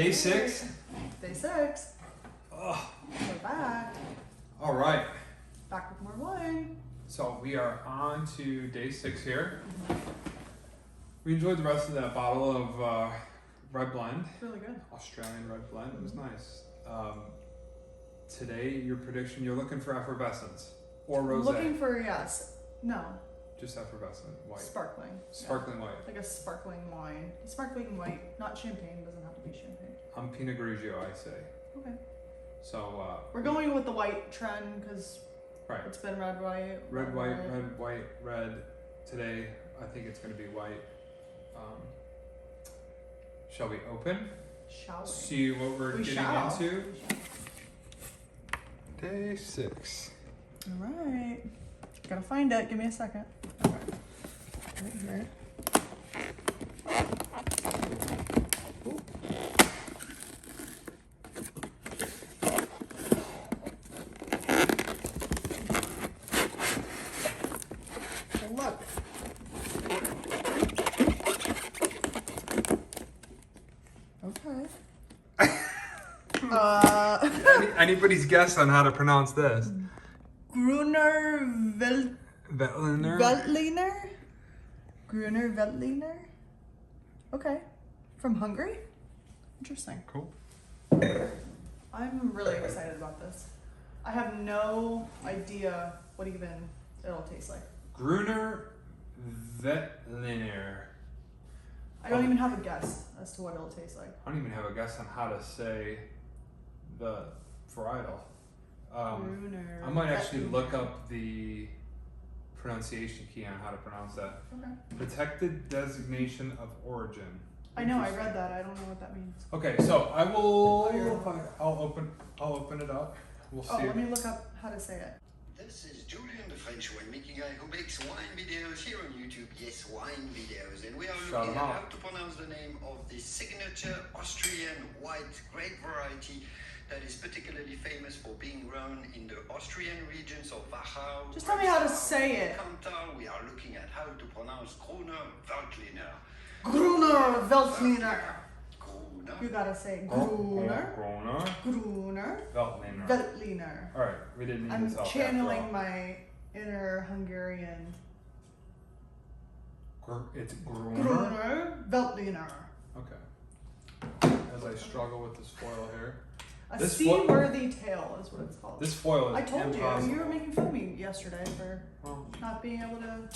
Day 6. Day 6. Oh, We're back. all right. Back with more wine. So we are on to day 6 here. We enjoyed the rest of that bottle of red blend. It's really good. Australian red blend. It was nice. Today, your prediction, you're looking for effervescence or rosé? Looking for, yes. No. Just effervescent, white. Sparkling. Sparkling white. Like a sparkling wine. Sparkling white, not champagne. Doesn't have to be champagne. I'm Pinot Grigio, I say. Okay. So We're going with the white trend because right. it's been red, white. Red, white, red, white, red. Today, I think it's going to be white. Shall we open? Shall we? See what we're getting shall. into. Day 6. All right. Gotta find it. Give me a second. Okay. Right here. Oh, look. Okay. Anybody's guess on how to pronounce this? Grüner Veltliner? Veltliner? Grüner Veltliner? Okay. From Hungary? Interesting. Cool. I'm really excited about this. I have no idea what even it'll taste like. Grüner Veltliner. I don't even have a guess as to what it'll taste like. I don't even have a guess on how to say the varietal. Grüner I might actually Veltliner. look up the pronunciation key on how to pronounce that. Okay. Protected designation of origin. I know, I read that. I don't know what that means. Okay, so I will. Oh, you're- I'll open it up. We'll Oh, see. let me look up how to say it. This is Julian, the French winemaking guy who makes wine videos here on YouTube. Yes, wine videos. And we are Shout looking him at out. how to pronounce the name of the signature Austrian white grape variety that is particularly famous for being grown in the Austrian regions of Wachau. Just tell me how to Breisgau, say it. Kantal. We are looking at how to pronounce Grüner Veltliner. Grüner Veltliner. Grüner. You gotta say Gruner. Grüner Veltliner. Veltliner. All right, we didn't need I'm this help channeling after my inner Hungarian. all. It's Gruner. Grüner Veltliner. Okay. As I struggle with this foil here. A This seaworthy tale is what it's called. This foil is I told impossible. you were making fun of me yesterday for Well, not being able to.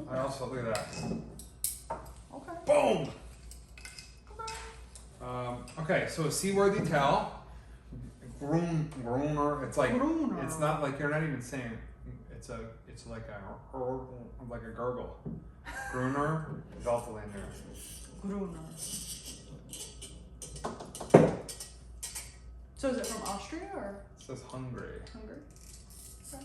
I also look at that. Okay. Boom. Okay. Okay, so a seaworthy tale. Gruner. It's like Gruner. it's not like you're not even saying. It's like a gurgle. Grüner Veltliner. Grüner. So is it from Austria or It says Hungary. Hungary? Okay.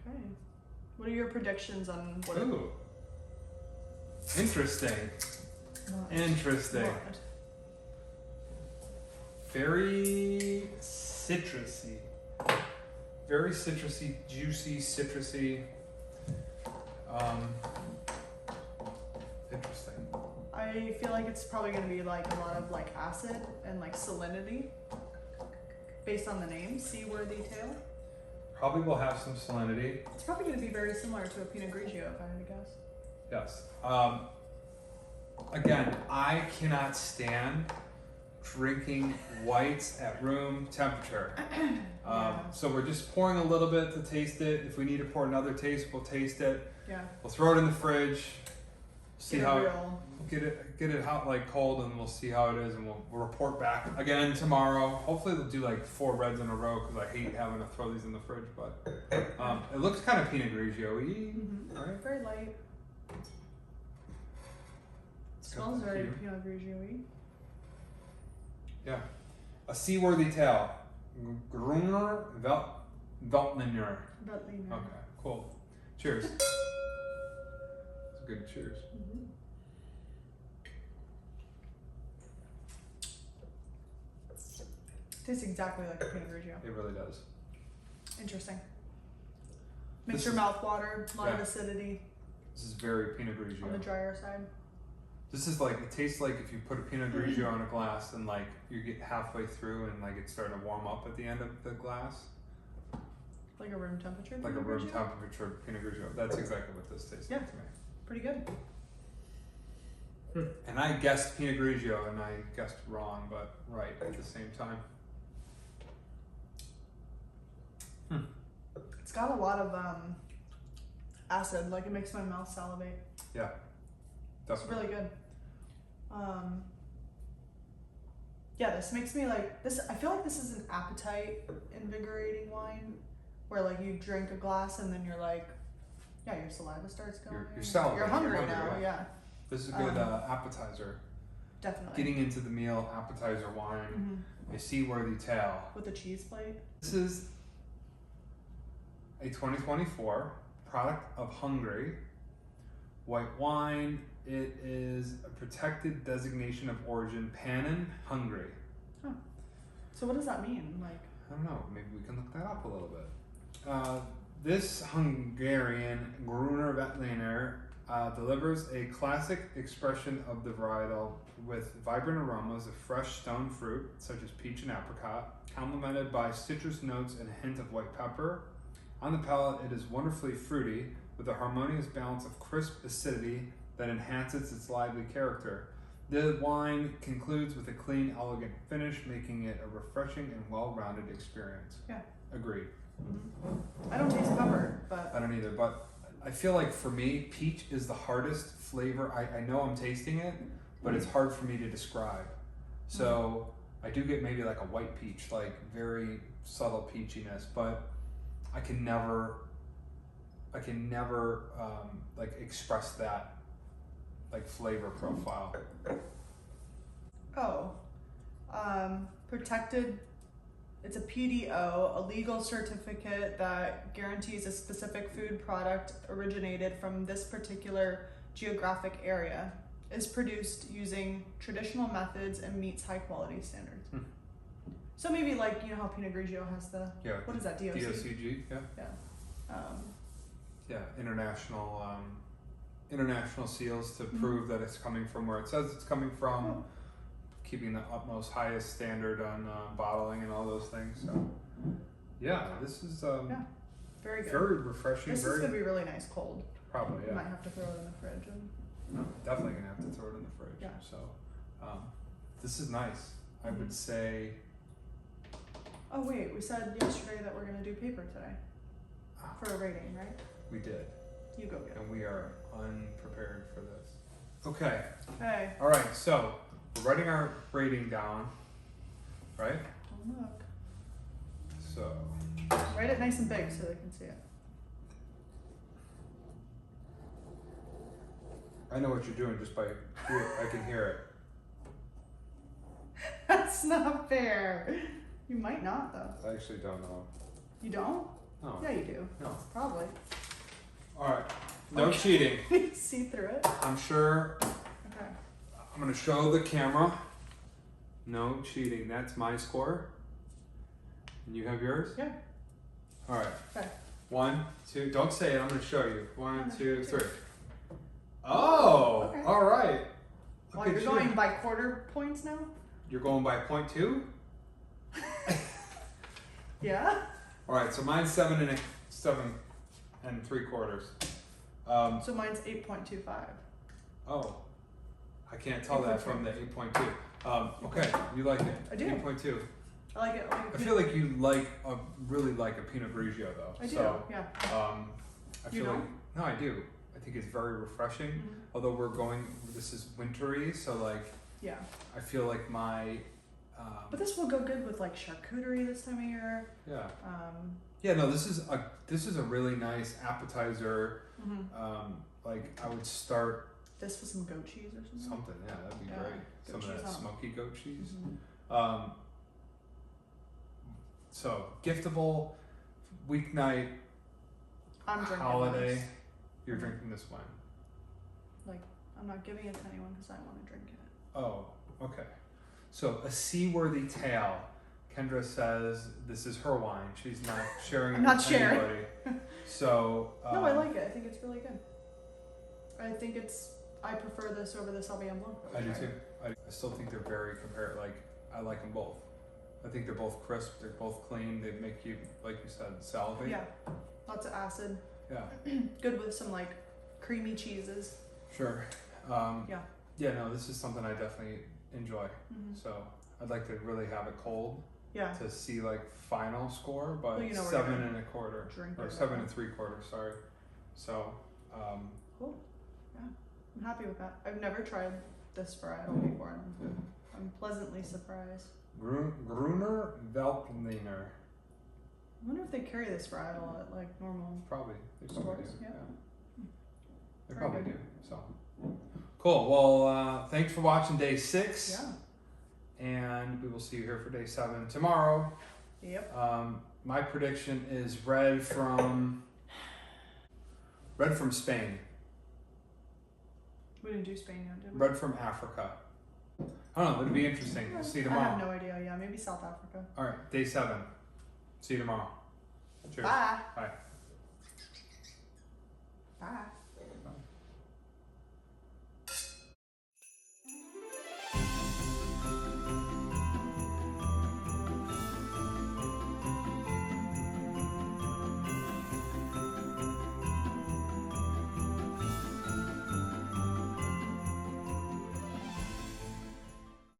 Okay. What are your predictions on what? Ooh. Interesting. What? Interesting. What? Very citrusy. Very citrusy, juicy, citrusy. Interesting. I feel like it's probably gonna be like a lot of like acid and like salinity, based on the name, Seaworthy Tale. Probably will have some salinity. It's probably gonna be very similar to a Pinot Grigio, if I had to guess. Yes. Again, I cannot stand drinking whites at room temperature. Yeah. So we're just pouring a little bit to taste it. If we need to pour another taste, we'll taste it. Yeah. We'll throw it in the fridge. See Get how it real. get it hot, like cold, and we'll see how it is, and we'll report back again tomorrow. Hopefully they'll do like 4 reds in a row because I hate having to throw these in the fridge. But it looks kind of Pinot Grigio-y, right? Very light. Smells very Pinot Grigio-y. Yeah. A seaworthy tale. Grüner Veltliner. Veltliner. Okay, cool. Cheers. It's a good cheers. Tastes exactly like a Pinot Grigio. It really does. Interesting. Makes This your is- mouth water, a lot of yeah. acidity This is very Pinot on the Grigio. drier side. This is like, it tastes like if you put a Pinot Grigio on a glass and like you get halfway through and like it's starting to warm up at the end of the glass. Like a room temperature. Like a Pinot room Grigio? temperature Pinot Grigio. That's exactly what this tastes Yeah. like to me. Pretty good. And I guessed Pinot Grigio and I guessed wrong, but right at the same time. It's got a lot of acid, like it makes my mouth salivate. Yeah. It's Definitely. really good. Yeah, this makes me like this. I feel like this is an appetite invigorating wine, where like you drink a glass and then you're like, yeah, your saliva starts going. You're salivating, You're hungry you're now. hungry, Yeah, This is a good appetizer. definitely. Getting into the meal, appetizer wine, a seaworthy tale. With a cheese plate. This is a 2024 product of Hungary. White wine. It is a protected designation of origin, Pannon, Hungary. So what does that mean? Like, I don't know. Maybe we can look that up a little bit. This Hungarian Grüner Veltliner delivers a classic expression of the varietal with vibrant aromas of fresh stone fruit, such as peach and apricot, complemented by citrus notes and a hint of white pepper. On the palate, it is wonderfully fruity, with a harmonious balance of crisp acidity that enhances its lively character. The wine concludes with a clean, elegant finish, making it a refreshing and well-rounded experience. Yeah. Agreed. I don't taste pepper, but I don't either, but I feel like for me, peach is the hardest flavor. I know I'm tasting it, but it's hard for me to describe. So I do get maybe like a white peach, like very subtle peachiness, but I can never like express that like flavor profile. protected. It's a PDO, a legal certificate that guarantees a specific food product originated from this particular geographic area, is produced using traditional methods and meets high quality standards. So maybe like, you know how Pinot Grigio has the, Yeah. what is that, DOC? DOCG, yeah. Yeah, international seals to prove that it's coming from where it says it's coming from, keeping the utmost highest standard on bottling and all those things. So, yeah, this is Very good. very refreshing. This is very gonna be really nice cold. probably You yeah. might have to throw it in the fridge. And No, definitely gonna have to throw it in the fridge. Yeah. So, this is nice. I would say. oh wait, we said yesterday that we're gonna do paper today for a rating, right? We did, You go get it. and we are unprepared for this. Okay. Hey, All right. So we're writing our rating down, right? don't look. So Write it nice and big so they can see it. I know what you're doing just by I can hear it. That's not fair. You might not though. I actually don't know. You don't? No. Yeah, you do. No. Probably. All right. No Okay. cheating. See through it. I'm sure. Okay. I'm gonna show the camera. No cheating. That's my score. And you have yours? Yeah. All right. Okay. 1, 2. Don't say it. I'm gonna show you. 1, One, 2, two. 3. Oh. Okay. All right. Well, Look you're at going you. by quarter points now? You're going by 0.2. Yeah? All right. So mine's 7 and 3/4. So mine's 8.25. Oh. I can't tell that from the 8.2. Okay. You like it? I do. 8.2. I like it. I feel like you really like a Pinot Grigio though. I do, So, yeah. I You feel like don't? no, I do. I think it's very refreshing. Although this is wintry, so like Yeah. I feel like my But this will go good with like charcuterie this time of year. yeah. Yeah, no, this is a really nice appetizer. Like I would start This with some goat cheese or something. something. Yeah, that'd be Yeah, great. goat Some of cheese that on it. smoky goat cheese. Mhm. So giftable weeknight I'm drinking holiday. this. You're drinking this wine. Like, I'm not giving it to anyone because I want to drink it. Oh, okay. So a seaworthy tale Kendra says this is her wine. She's not sharing it I'm not with sharing. anybody. So No, I like it. I think it's really good. I prefer this over the Sauvignon Blanc. that I we do tried. too. I still think they're very like I like them both. I think they're both crisp. They're both clean. They make you, like you said, salivate. Yeah, lots of acid. Yeah. Good with some like creamy cheeses. Sure. Yeah. Yeah. No, this is something I definitely enjoy. Hmm. So I'd like to really have it cold Yeah, to see like final score, but Well, you know where you're 7 gonna 1/4 drink or it. 7 3/4. Sorry. So Cool. Yeah, I'm happy with that. I've never tried this varietal before, and Yeah. I'm pleasantly surprised. Grüner Veltliner. I wonder if they carry this varietal at like normal Probably. They probably stores. do. Yeah. They Very probably good. do. So cool. Well, thanks for watching day 6. Yeah. And we will see you here for day 7 tomorrow. Yep. My prediction is red from Spain. We didn't do Spain yet, did we? Red from Africa. I don't know. It'll be interesting. We'll see you I have tomorrow. no idea. Yeah, maybe South Africa. All right. Day 7. See you tomorrow. Cheers. Bye. Bye. Bye.